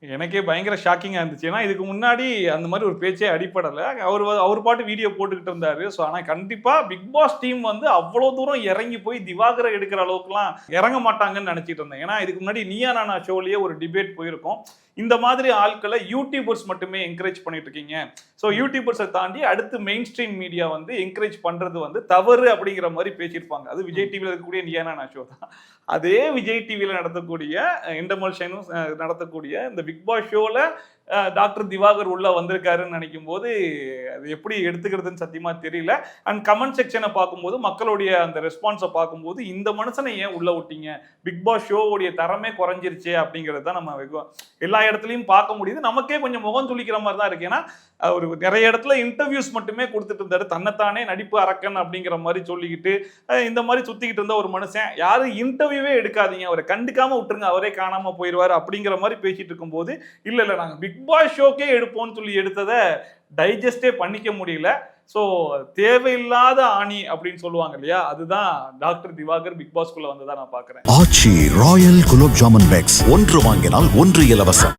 எனக்கே பயங்கர ஷாக்கிங்காக இருந்துச்சு. ஏன்னா இதுக்கு முன்னாடி அந்த மாதிரி ஒரு பேச்சே அடிப்படலை. அவர் பாட்டு வீடியோ போட்டுக்கிட்டு இருந்தாரு. ஸோ ஆனால் கண்டிப்பாக பிக் பாஸ் டீம் வந்து அவ்வளோ தூரம் இறங்கி போய் திவாகரை எடுக்கிற அளவுக்குலாம் இறங்க மாட்டாங்கன்னு நினச்சிட்டு இருந்தேன். ஏன்னா இதுக்கு முன்னாடி நீயா நானா ஷோலேயே ஒரு டிபேட் போயிருக்கோம். இந்த மாதிரி ஆட்களை யூடியூபர்ஸ் மட்டுமே என்கரேஜ் பண்ணிட்டு இருக்கீங்க. ஸோ யூடியூபர்ஸை தாண்டி அடுத்து மெயின் ஸ்ட்ரீம் மீடியா வந்து என்கரேஜ் பண்ணுறது வந்து தவறு அப்படிங்கிற மாதிரி பேசியிருப்பாங்க. அது விஜய் டிவியில் இருக்கக்கூடிய நீயா நானா ஷோ தான். அதே விஜய் டிவியில் நடத்தக்கூடிய இண்டமல் ஷைனும் நடத்தக்கூடிய இந்த பிக் பாஸ் ஷோவில் டாக்டர் திவாகர் உள்ள வந்திருக்காருன்னு நினைக்கும் போது அது எப்படி எடுத்துக்கிறதுன்னு சத்தியமா தெரியல. அண்ட் கமெண்ட் செக்ஷனை பார்க்கும்போது மக்களுடைய அந்த ரெஸ்பான்ஸை பார்க்கும்போது இந்த மனுஷனை ஏன் உள்ள விட்டீங்க, பிக் பாஸ் ஷோவுடைய தரமே குறைஞ்சிருச்சே அப்படிங்கிறது தான் நம்ம எல்லா இடத்துலையும் பார்க்க முடியுது. நமக்கே கொஞ்சம் முகம் துளிக்கிற மாதிரி தான் இருக்கு. ஏன்னா ஒரு நிறைய இடத்துல இன்டர்வியூஸ் மட்டுமே கொடுத்துட்டு இருந்தாரு. தன்னைத்தானே நடிப்பு அரக்கன் அப்படிங்கிற மாதிரி சொல்லிக்கிட்டு இந்த மாதிரி சுத்திக்கிட்டு இருந்த ஒரு மனுஷன் யாரும் இன்டர்வியூவே எடுக்காதீங்க, அவரை கண்டுக்காம விட்டுருங்க, அவரே காணாம போயிடுவாரு அப்படிங்கிற மாதிரி பேசிட்டு இருக்கும்போது இல்ல நாங்க பிக் பாஸ் ஷோக்கே எடுப்போம்னு சொல்லி எடுத்ததை டைஜஸ்டே பண்ணிக்க முடியல. ஸோ தேவையில்லாத ஆணி அப்படின்னு சொல்லுவாங்க இல்லையா, அதுதான் டாக்டர் திவாகர் பிக் பாஸ்குள்ள வந்ததா நான் பாக்குறேன். ஆச்சி ராயல் குலோப் ஜாமுன் பேக்ஸ் 1 வாங்கினால் 1 இலவசம்.